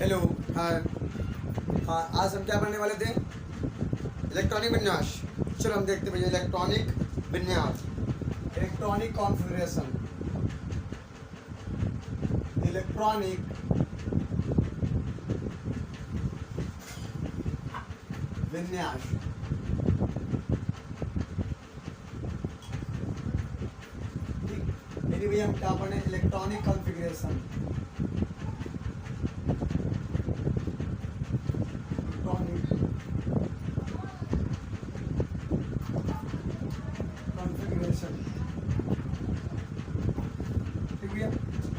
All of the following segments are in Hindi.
हेलो। हाँ हाँ, आज हम क्या पढ़ने वाले थे? इलेक्ट्रॉनिक विन्यास। चलो हम देखते भैया इलेक्ट्रॉनिक विन्यास, इलेक्ट्रॉनिक कॉन्फ़िगरेशन, इलेक्ट्रॉनिक विन्यास। ठीक, मेरी भैया हम क्या पढ़े? Electronic configuration,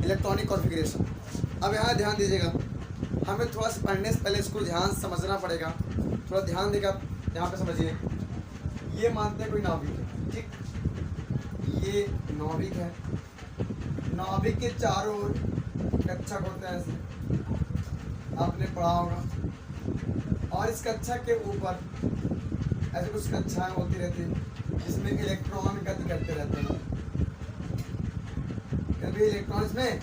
electronic configuration. अब यहाँ ध्यान दीजिएगा, हमें थोड़ा सा पढ़ने से पहले इसको ध्यान से समझना पड़ेगा। थोड़ा ध्यान देगा, यहाँ पे समझिए। ये मानते हैं कोई नाभिक है, ठीक, ये नाभिक है। नाभिक के चारों ओर कक्षक होते हैं, ऐसे आपने पढ़ा होगा। और इस कक्षक के ऊपर ऐसे कुछ कक्षाएं होती रहती हैं जिसमें इलेक्ट्रॉन गति करते रहते हैं। कभी इलेक्ट्रॉन्स में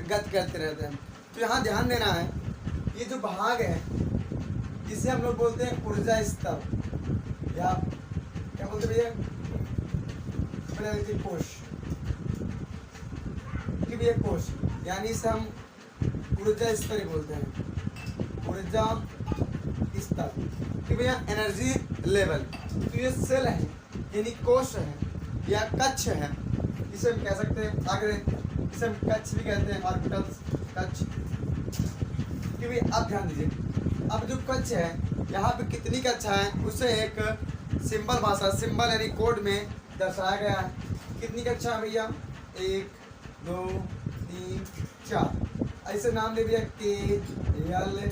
गति करते रहते हैं। तो यहाँ ध्यान देना है, ये जो भाग है इसे हम लोग बोलते हैं ऊर्जा स्तर, या क्या बोलते भैया? कोश, कि भैया कोश, यानी इसे हम ऊर्जा स्तर ही बोलते हैं, ऊर्जा स्तर, कि भैया एनर्जी लेवल। तो ये सेल है यानी कोश है या कक्ष है, इसे हम कह सकते हैं। आगे इसे हम कक्ष भी कहते हैं, ऑर्बिटल्स, कक्ष। कि भैया अब ध्यान दीजिए, अब जो कक्ष है यहाँ पे कितनी कक्षा है उसे एक सिंबल भाषा, सिंबल यानी कोड में दर्शाया गया है। कितनी कक्षा है भैया? 1 2 3 4, ऐसे नाम दे दिया KLMN।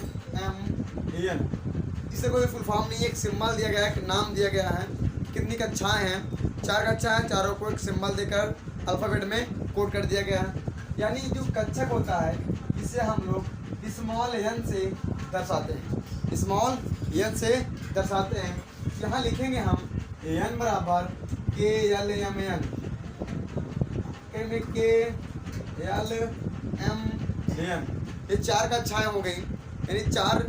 इसे कोई फुल फॉर्म नहीं है, एक सिंबल दिया गया है, एक नाम दिया गया है। कितनी कक्षाएं हैं? 4 कक्षाएं, चारों को एक सिंबल देकर अल्फ़ाबेट में कोड कर दिया गया है। यानी जो कक्षक होता है इसे हम लोग स्मॉल n से दर्शाते हैं, स्मॉल n से दर्शाते हैं। यहाँ लिखेंगे हम n बराबर KLMN, ये 4 कक्षाएं हो गई, यानी 4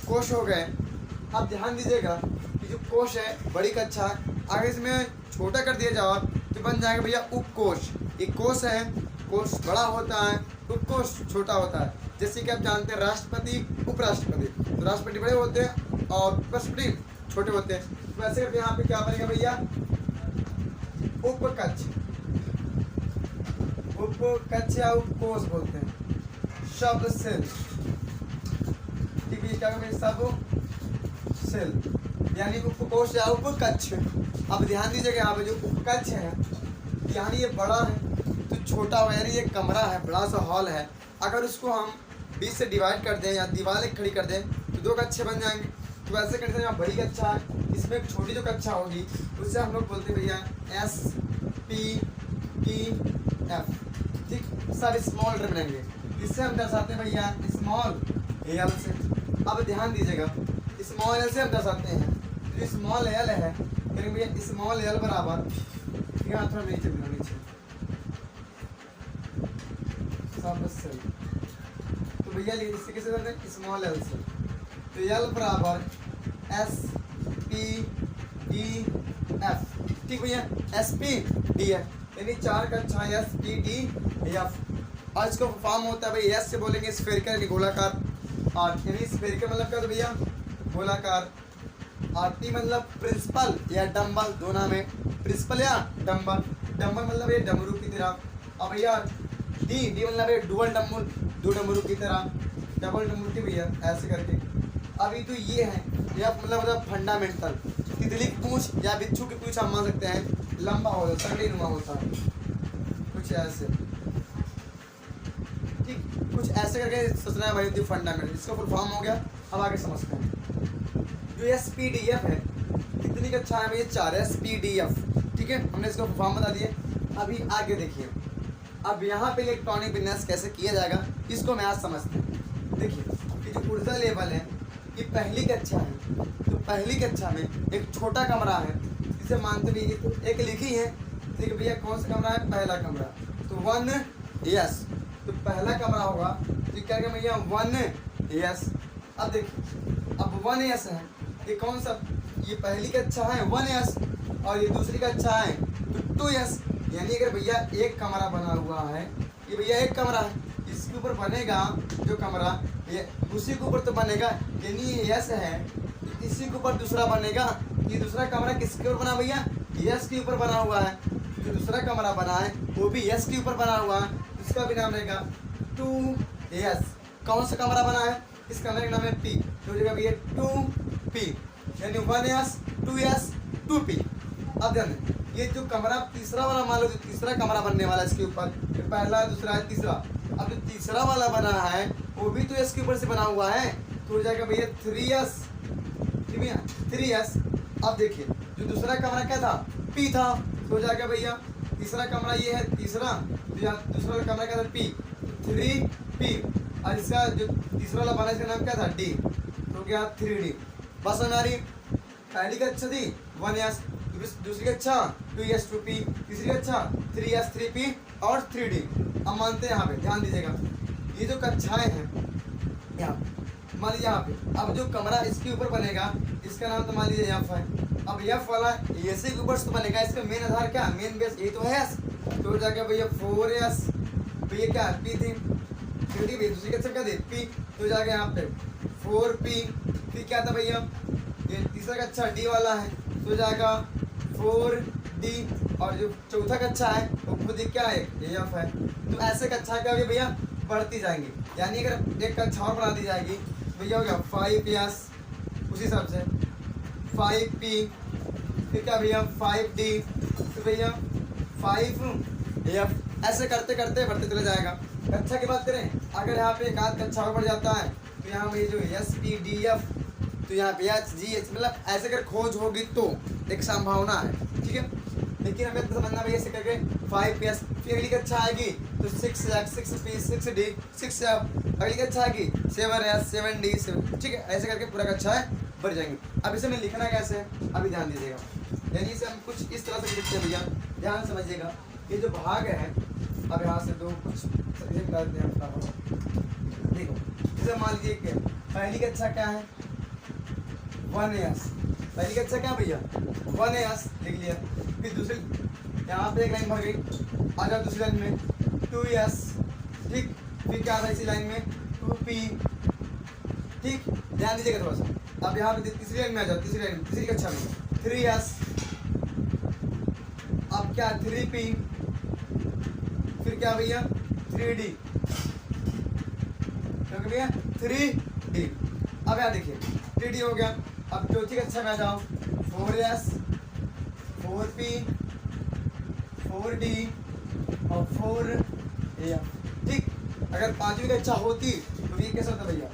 कोश हो गए। अब ध्यान दीजिएगा कि जो कोश है बड़ी कक्षा, आगे इसमें छोटा कर दिया जाओ तो बन जाएगा भैया उपकोश। एक कोश है, कोश बड़ा होता है, उपकोश छोटा होता है। जैसे कि आप जानते हैं राष्ट्रपति, उपराष्ट्रपति, तो राष्ट्रपति बड़े होते हैं और उपराष्ट्रपति छोटे होते हैं। वैसे यहाँ पे क्या बनेगा भैया? उपकक्ष, उपकक्ष या उपकोश बोलते हैं, शब्द सेल। ठीक है, क्या करेंगे? सब सेल यानी उपकोश या उपकक्ष। अब ध्यान दीजिएगा, यहाँ पे जो उपकक्ष है यानी ये बड़ा है तो छोटा हो, यानी ये कमरा है, बड़ा सा हॉल है। अगर उसको हम 20 से डिवाइड कर दें या दीवार खड़ी कर दें तो 2 कक्षे बन जाएंगे। तो वैसे करते हैं, यहाँ बड़ी कक्षा है, इसमें एक छोटी जो कक्षा होगी उससे हम लोग बोलते हैं भैया SPTF। ठीक, सब स्मॉल लेटर बनेंगे, इससे हम दर्शाते हैं भैया स्मॉल एल से। अब ध्यान दीजिएगा, स्मॉल एल से हम दर्शाते हैं। जो स्मॉल एल है यानी भैया स्मॉल एल बराबर, यहाँ थोड़ा नीचे नीचे सब सेल, तो भैया इससे कैसे करते हैं? स्मॉल एल से। तो एल बराबर SPDF। ठीक भैया, SPDF यानी 4 कक्षा SPDF। और इसको फॉर्म होता है भाई, एस से बोलेंगे स्फेरिकल यानी गोलाकार, और यानी स्फेरिकल मतलब क्या होता है भैया? गोलाकार। और टी मतलब प्रिंसिपल या डंबल, दो नाम है, प्रिंसिपल या डंबल। डंबल मतलब ये डमरू की तरह। अब भैया डी मतलब ये डुअल डम्बल, 2 डमरू की तरह, डबल डमरू की भैया, ऐसे करके। अभी तो ये है, यह मतलब फंडामेंटल। तितली की पूंछ या बिच्छू की पूंछ हम मान सकते हैं लंबा होता है, संगली नुमा होता है, कुछ ऐसे। ठीक, कुछ ऐसे करके सोचना है भाई, फंडामेंटल। इसका फुल फॉर्म हो गया। अब आगे समझते हैं। जो SPDF है कितनी कक्षा है? ये 4 SPDF। ठीक है, हमने इसका फुल फॉर्म बता दिए। अभी आगे देखिए, अब यहाँ पे इलेक्ट्रॉनिक विन्यास कैसे किया जाएगा इसको मैं आज समझते हैं। देखिए, ये जो ऊर्जा लेवल है ये पहली कक्षा है, तो पहली कक्षा में एक छोटा कमरा है, इसे मानते भी एक लिखी है। ठीक है भैया, कौन सा कमरा है? पहला कमरा। तो 1 यस, तो पहला कमरा होगा तो क्या करेंगे भैया? 1 यस। अब देखिए अब 1s है, ये कौन सा, ये पहली का अच्छा है 1s और ये दूसरी का अच्छा है तो 2s। यानी अगर भैया एक कमरा बना हुआ है, ये भैया एक कमरा है, इसके ऊपर बनेगा जो कमरा ये उसी के ऊपर तो बनेगा, यानी ये यस है इसी के ऊपर दूसरा बनेगा। ये दूसरा कमरा किसके ऊपर बना भैया, यस के ऊपर बना हुआ है। जो दूसरा कमरा बना है वो भी यस के ऊपर बना हुआ है, इसका भी नाम रहेगा 2s। कौन सा कमरा बना है, इस कमरे का नाम है P, तो हो जाएगा भैया 2P, यानी 1s 2s 2P। अब ध्यान दें, ये जो कमरा तीसरा वाला मान लो, जो तीसरा कमरा बनने वाला है इसके ऊपर, पहला दूसरा है तीसरा, अब जो तीसरा वाला बना है वो भी तो इसके ऊपर से बना हुआ है, तो हो जाएगा भैया 3s, ठीक है 3s। अब देखिए जो दूसरा कमरा क्या था, P था, तो हो जाएगा भैया तीसरा कमरा ये है तीसरा, तो यहाँ दूसरा वाला कमरा क्या था P, 3P, और इसका जो तीसरा वाला बना इसका नाम क्या था D, तो क्या 3D। बस हमारी पहली का अच्छा थी 1s, दूसरी का अच्छा 2s 2p, तीसरी का अच्छा 3s 3p और 3d। अब मानते हैं यहाँ पे ध्यान दीजिएगा, ये जो कक्षाएं हैं यहाँ मान लीजिए यहाँ पे, अब जो कमरा इसके ऊपर बनेगा इसका नाम तो मान लीजिए एफ है। अब एफ वाला ऐसे के ऊपर तो बनेगा, इसका मेन आधार क्या, मेन बेस ये तो है एस, तो हो जाएगा भैया 4s, भैया क्या p थी, फिर दूसरी का अच्छा क्या थी p, तो हो जाएगा यहाँ पे 4p, फिर क्या था भैया ये तीसरा का अच्छा d वाला है, तो हो जाएगा 4d, और जो चौथा कक्षा है वो खुद ही क्या है एफ है। तो ऐसे कक्षा क्या होगी भैया बढ़ती जाएंगी, यानी अगर एक कक्षा और बढ़ा दी जाएगी भैया हो गया 5s, उसी हिसाब से 5p, फिर क्या भैया 5d, तो भैया 5f, ऐसे करते करते बढ़ते चले जाएगा। कक्षा की बात करें, अगर यहाँ पे एक आध कक्षा और बढ़ जाता है तो यहाँ पे जो s p d f, तो यहाँ पे h g h, मतलब ऐसे अगर खोज होगी तो एक संभावना है, ठीक है। लेकिन हमें तो समझना भैया ऐसे करके 5s, फिर अगली कक्षा आएगी तो 6x 6p 6d 6f, अगली कक्षा आएगी 7s 7d 7, ठीक है। ऐसे करके पूरा कक्षा है बढ़ जाएंगे। अब इसे हमें लिखना कैसे है अभी ध्यान दीजिएगा, यानी इसे हम कुछ इस तरह से लिखते हैं भैया, ध्यान समझिएगा। ये जो भाग है, अब यहाँ से दो कुछ देखो, इसे मान लीजिए कि पहली कक्षा क्या है 1s, पहली कक्षा क्या भैया 1s लिख लिया, फिर दूसरी यहाँ पे एक लाइन भर गई, आ जाओ दूसरी लाइन में 2s, ठीक, फिर क्या था इसी लाइन में 2p, ठीक, ध्यान दीजिएगा थोड़ा सा। अब यहाँ पे तीसरी लाइन में आ जाओ, तीसरी लाइन तीसरी कक्षा में 3s, अब क्या 3p, फिर क्या भैया 3d, क्योंकि भैया 3d। अब यहाँ देखिए 3d हो गया। अब चौथी कक्षा में आ जाओ 4s 4p 4d और 4f, ठीक। अगर पांचवी कक्षा होती तो ये कैसा होता भैया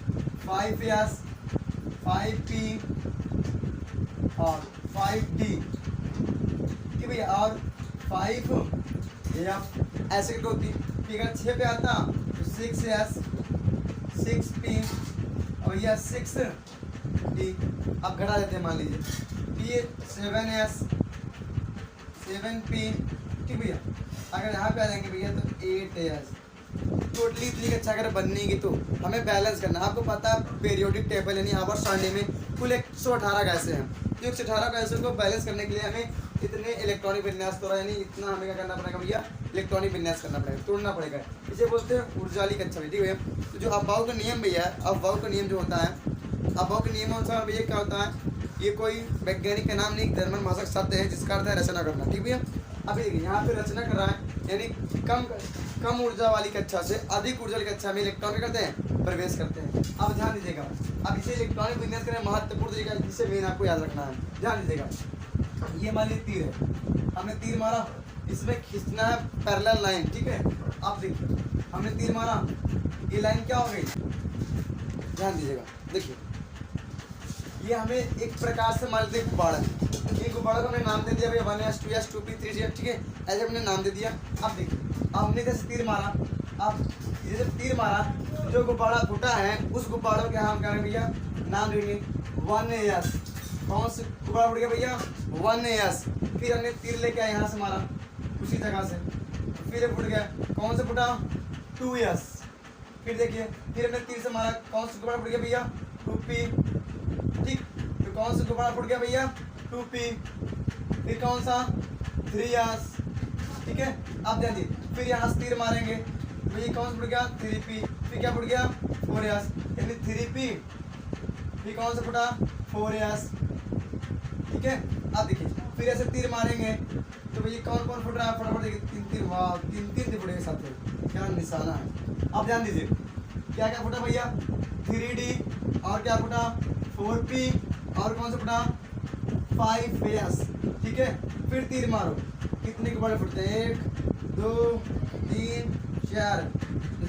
5s 5p और 5d, ठीक भैया, और 5f, ऐसे करके होती। फिर अगर 6 पे आता तो 6s 6p और भैया 6d। अब घटा देते हैं, मान लीजिए ये 7s 7p, ठीक भैया। अगर यहाँ पे आ जाएंगे भैया तो 8s। टोटली इतनी कक्षा अगर बननी की तो हमें बैलेंस करना है। आपको पता है पीरियोडिक टेबल यानी आवर्त सारणी में कुल 118 गैसें हैं, तो 118 गैसों को बैलेंस करने के लिए हमें इतने इलेक्ट्रॉनिक विन्यास तोड़ा, यानी इतना हमें क्या करना पड़ेगा भैया इलेक्ट्रॉनिक विन्यास करना पड़ेगा, तोड़ना पड़ेगा। इसे बोलते हैं ऊर्जा वाली कक्षा, ठीक है। तो जो अफवाह का नियम भैया, अफवाह का नियम जो होता है, अफवाह के नियम अनुसार भैया क्या होता है, ये कोई वैज्ञानिक का नाम नहीं, जर्मन भाषा शब्द है जिसका अर्थ है रचना करना, ठीक भैया। अभी देखिए यहाँ पे रचना कर रहा है, यानी कम ऊर्जा वाली कक्षा से अधिक ऊर्जा वाली कक्षा में इलेक्ट्रॉन क्या करते हैं प्रवेश करते हैं। अब ध्यान दीजिएगा, अब इसे इलेक्ट्रॉनिक विन्यास करना महत्वपूर्ण तरीका, जिससे मेन आपको याद रखना है। ध्यान दीजिएगा, ये मान लीजिए तीर है, हमने तीर मारा, इसमें खींचना है पैरेलल लाइन, ठीक है। अब देखिए हमने तीर मारा, ये लाइन क्या हो गई, ध्यान दीजिएगा, देखिए ये हमें एक प्रकार से मान लीजिए गुब्बारा है, ये गुब्बारा को हमने नाम दे दिया भैया 1s 2s 2p 3s, ठीक है, ऐसे हमने नाम दे दिया। अब देखिए अब हमने जैसे तीर मारा, अब जैसे तीर मारा, जो गुब्बारा फूटा है उस गुब्बारों के हम क्या भैया नाम देंगे 1s। कौन से गुब्बारा फूट गया भैया 1s, फिर हमने तीर लेके आए यहाँ से मारा, उसी जगह से फिर फूट गया, कौन से फूटा 2s, फिर देखिए, फिर हमने 3 से मारा, कौन सा दोबारा फुट गया भैया, 2p, ठीक। फिर कौन सा दोबारा फुट गया भैया, 2p, फिर कौन सा, 3s, ठीक है। अब ध्यान दीजिए, फिर यहाँ से तीर मारेंगे, भैया कौन सा फुट गया, 3p, फिर क्या फुट गया, 4s, यानी 3p, फिर कौन सा फुटा, 4s, ठीक है। अब देखिए, फिर ऐसे तीर मारेंगे तो भैया कौन कौन फुट रहा है, फटाफट देखिए, 3 तीर, वाह, 3 तीर फुटेंगे साथ में, क्या निशाना है। अब ध्यान दीजिए, क्या क्या फुटा भैया, 3d, और क्या फुटा, 4p, और कौन सा फुटा, 5s, ठीक है। फिर तीर मारो, कितने के बड़े फुटते हैं, 1 2 3 4,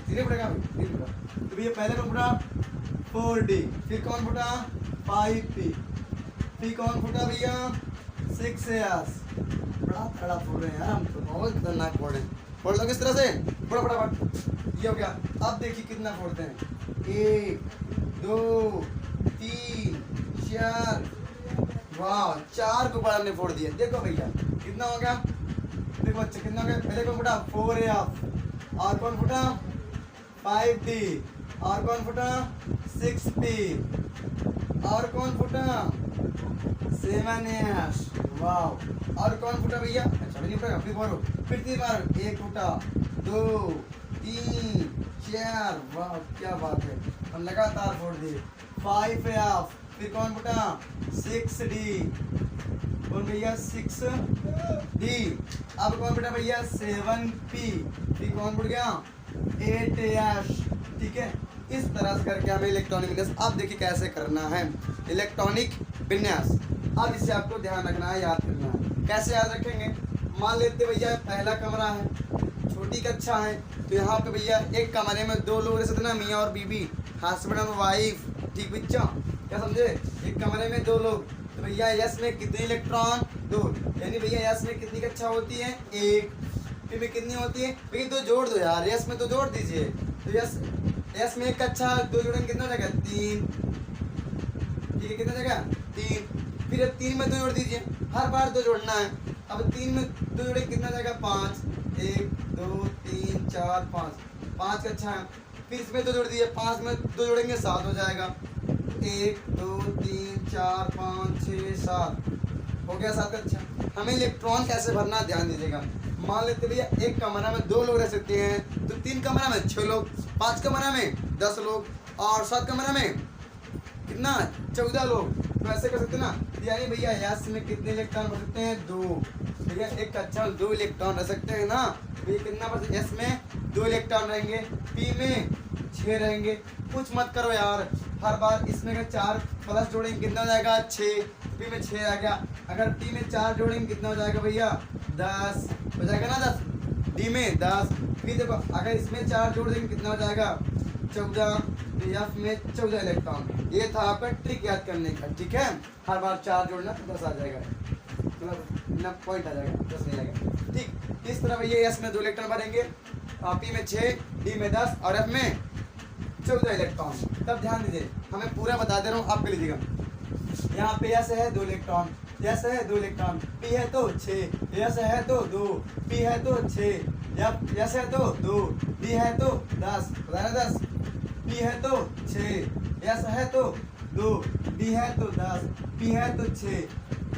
तीर फुटेगा, तीर फुटा। तो भैया पहले कौन फुटा, 4d, फिर कौन फुटा, 5p, फिर कौन फुटा भैया, 6s। बड़ा तगड़ा फोड़ रहे हैं यार हम तो, बहुत खतरनाक फोड़ रहे हैं। फोड़ लो किस तरह से, बड़ा फटाफट, ये हो गया। अब देखिए कितना फोड़ते हैं, 1 2 3 4, वाह, 4 को बड़ा हमने फोड़ दिया। देखो भैया कितना हो गया, देखो अच्छा कितना हो गया। पहले कौन फुटा, 4f, और कौन फुटा, 5d, और कौन फुटा, 6p, और कौन फुटा, 7s, वाह, और कौन फुटा भैया, अच्छा नहीं फुटा, फिर बोलो, फिर तीन बार, 1 फुटा, 2 3 4, वाह क्या बात है, हम लगातार फोड़ दिए। 5f, फिर कौन फुटा, 6d, कौन भैया, 6d, अब कौन फुटा भैया, 7p, फिर कौन फुट गया, 8s, ठीक है। इस तरह से करके हमें इलेक्ट्रॉनिक विन्यास, अब देखिए कैसे करना है इलेक्ट्रॉनिक विन्यास। अब इसे आपको ध्यान रखना है, याद करना है। कैसे याद रखेंगे, मान लेते भैया पहला कमरा है, छोटी कक्षा है, तो यहाँ पे भैया एक कमरे में 2 लोग रह सकते ना, मियाँ और बीबी, हस्बैंड और वाइफ, ठीक बच्चा, क्या समझे। एक कमरे में 2 लोग, तो भैया यस में कितने इलेक्ट्रॉन, 2, यानी भैया यस में कितनी कक्षा होती है, 1, पी में कितनी होती है भैया, 2 जोड़ दो यार, यस में तो जोड़ दीजिए। तो यस में 1 कक्षा, 2 जोड़ेंगे कितना हो जाएगा, 3, ठीक है, कितना जाएगा, 3। फिर 3 में 2 जोड़ दीजिए, हर बार 2 जोड़ना है। अब 3 में 2 जोड़े कितना जाएगा, 5, 1 2 3 4 5, 5 कक्षा है। फिर इसमें 2 जोड़ दीजिए, 5 में 2 जोड़ेंगे 7 हो जाएगा, 1 2 3 4 5 6 7, हो गया 7 कक्षा। हमें इलेक्ट्रॉन कैसे भरना है ध्यान दीजिएगा। मान लेते भैया एक कमरा में 2 लोग रह सकते हैं, तो 3 कमरा में 6 लोग, 5 कमरा में 10 लोग, और 7 कमरा में कितना, 14 लोग। तो ऐसे कर सकते हैं ना, यानी भैया यस में कितने इलेक्ट्रॉन भर सकते हैं, 2, भैया एक कक्षा में 2 इलेक्ट्रॉन रह सकते हैं ना, भैया कितना भर सकते, यस में 2 इलेक्ट्रॉन रहेंगे, पी में 6 रहेंगे। कुछ मत करो यार, हर बार इसमें अगर 4 प्लस जोड़ेंगे कितना हो जाएगा, 6, पी में 6 आ गया। अगर पी में 4 जोड़ेंगे कितना हो जाएगा भैया, 10 हो जाएगा ना, 10, डी में 10। फिर देखो अगर इसमें 4 जोड़ देंगे कितना हो जाएगा, 14, तो एफ में 14 इलेक्ट्रॉन। ये था आपका ट्रिक याद करने का, ठीक है। हर बार 4 जोड़ना तो 10 आ जाएगा, मतलब पॉइंट आ जाएगा, 10 नहीं आएगा, ठीक। इस तरह भैया एस में 2 इलेक्ट्रॉन भरेंगे, पी में 6, डी में 10, और एफ में 14 इलेक्ट्रॉन। तब ध्यान दीजिए, हमें पूरा बता दे रहा हूँ, आप कर लीजिएगा। यहाँ पे एस है 2 इलेक्ट्रॉन, एस है 2 इलेक्ट्रॉन, पी है तो 6, एस है तो 2, पी है तो 6, एस है तो 2, डी है तो 10, बताया ना 10, पी है तो 6, एस है तो 2, डी है तो 10, पी है तो 6,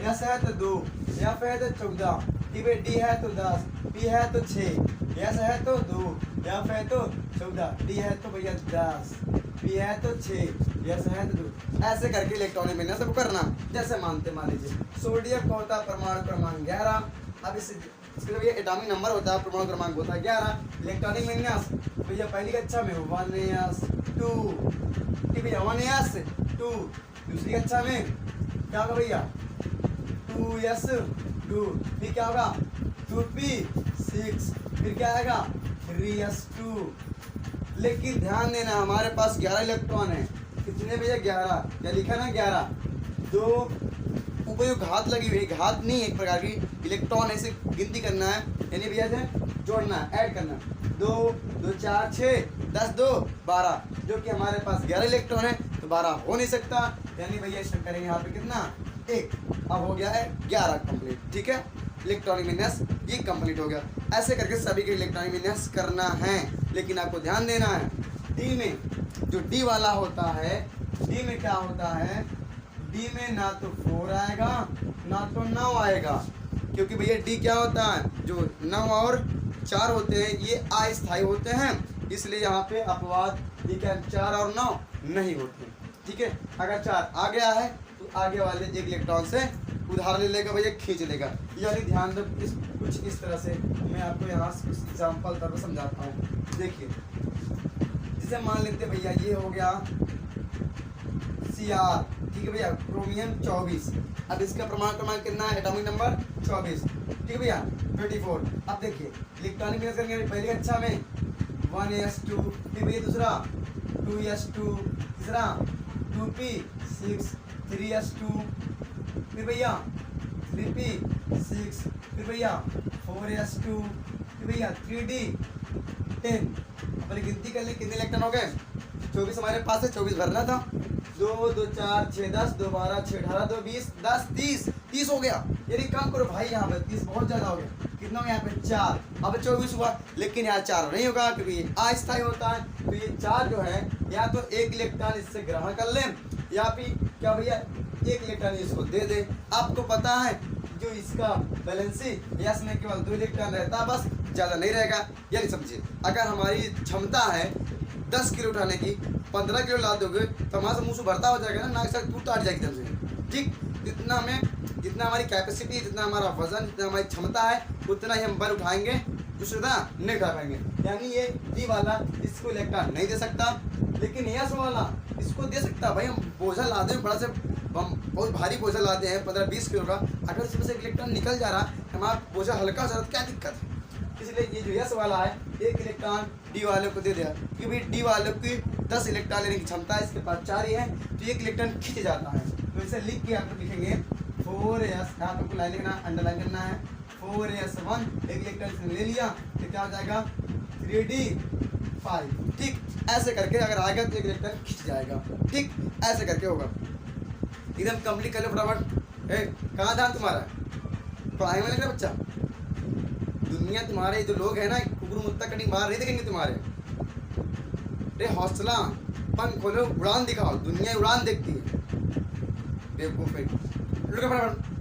एस है तो 2, एफ है तो 14, डी है तो 10, पी है तो 6, एस है तो 2, एफ है तो 14, डी है तो भैया 10, पी है तो 6, एस है तो 2। ऐसे करके इलेक्ट्रॉनिक विन्यास सब करना, जैसे मान लीजिए सोडियम का होता है परमाणु क्रमांक 11। अब इसके लिए एटॉमिक नंबर होता है, परमाणु क्रमांक होता है 11। इलेक्ट्रॉनिक विन्यास भैया पहली कक्षा में 1s 2, ठीक भैया 1s 2। दूसरी कक्षा में क्या होगा भैया, 2s 2, फिर क्या होगा 2p 6, फिर क्या आएगा 3s 2। लेकिन ध्यान देना, हमारे पास 11 इलेक्ट्रॉन है, कितने भैया 11, क्या लिखा ना 11, 2 ऊपर जो घात लगी हुई है, घात नहीं एक प्रकार की इलेक्ट्रॉन ऐसे गिनती करना है, यानी भैया से जोड़ना है, ऐड करना है, 2 2 4 6 10 2 12, जो कि हमारे पास 11 इलेक्ट्रॉन है, तो 12 हो नहीं सकता, यानी भैया इसमें करेंगे यहाँ पे कितना 1। अब हो गया है 11 कंप्लीट, ठीक है। इलेक्ट्रॉनिक विन्यास ये कंप्लीट हो गया। ऐसे करके सभी के इलेक्ट्रॉनिक विन्यास करना है, लेकिन आपको ध्यान देना है डी में जो डी वाला होता है, डी में क्या होता है, डी में ना तो 4 आएगा ना तो 9 आएगा, क्योंकि भैया डी क्या होता है, जो 9 और 4 होते हैं ये अस्थायी होते हैं, इसलिए यहाँ पे अपवाद ये क्या 4 और 9 नहीं होते। ठीक है, अगर 4 आ गया है तो आगे वाले एक इलेक्ट्रॉन से उधार ले लेगा भैया, खींच लेगा। यानी ध्यान दो कुछ इस तरह से मैं आपको यहाँ से कुछ एग्जाम्पल कर समझाता हूँ। देखिए जैसे मान लेते भैया ये हो गया Cr, ठीक है भैया, क्रोमियम 24। अब इसका परमाणु क्रमांक कितना है, एटॉमिक नंबर 24, ठीक है भैया 24। अब देखिए इलेक्ट्रॉनिक विन्यास करेंगे पहले कक्षा में 1s2, फिर भैया दूसरा 2s2, तीसरा 2p6, 3s2, फिर भैया 3p6, फिर भैया 4s2, फिर भैया 3d10। अपनी गिनती कर ली कितने इलेक्ट्रॉन हो गए, 24 हमारे पास है, 24 भरना था, 2 2 4 6 10, 2 12 6 18, 2 20 10 30 हो गया। यानी काम करो भाई, यहाँ पे 30 बहुत ज़्यादा हो गया, कितना हो गया यहाँ पे 4, अब 24 हुआ, लेकिन यहाँ 4 नहीं होगा क्योंकि ये अस्थायी होता है। तो ये 4 जो है या तो एक इलेक्ट्रॉन इससे ग्रहण कर लें या फिर क्या भैया एक इलेक्ट्रॉन इसको दे दे। आपको पता है जो इसका बैलेंसी यस में केवल 2 इलेक्ट्रॉन रहता है, बस ज़्यादा नहीं रहेगा। यानी समझिए अगर हमारी क्षमता है 10 किलो उठाने की, 15 किलो ला दोगे तो हमारा मुँह से भरता हो जाएगा ना, नाक से टूट टाट जाएगी एकदम से। ठीक, जितना हमारी कैपेसिटी, जितना हमारा वजन, जितना हमारी क्षमता है उतना ही हम बल उठाएंगे, दूसरा नहीं उठा पाएंगे। यानी ये डी वाला इसको इलेक्ट्रॉन नहीं दे सकता, लेकिन यस वाला इसको दे सकता। भाई हम बोझा लाते हैं, बड़ा से हम बहुत भारी बोझा लाते हैं 15-20 किलो का, अगर इसमें से इलेक्ट्रॉन निकल जा रहा है हमारा बोझा हल्का हो जा रहा है, क्या दिक्कत है। इसलिए ये जो यस वाला है एक इलेक्ट्रॉन डी वाले को दे दिया, क्योंकि डी वाले की 10 इलेक्ट्रॉन लेने की क्षमता है, इसके पास 4 ही है, तो एक इलेक्ट्रॉन खींच जाता है। तो इसे लिख के आप लोग लिखेंगे 4s, यहाँ आपको लाइन लिखना, अंडरलाइन करना है 4s1, एक इलेक्ट्रॉन ले लिया तो क्या हो जाएगा 3d5। ठीक, ऐसे करके अगर आएगा तो एक इलेक्ट्रॉन खींच जाएगा। ठीक, ऐसे करके होगा, एकदम कंप्लीट कर लो फटाफट। कहाँ ध्यान तुम्हारा, पढ़ाई में लग रहा बच्चा, दुनिया तुम्हारे जो लोग हैं ना कुकुर मुत्ता कटिंग बाहर नहीं देखेंगे तुम्हारे। अरे हौसला पंख खोलो, उड़ान दिखाओ, दुनिया उड़ान देखती है। बेवकूफ है, फटाफट।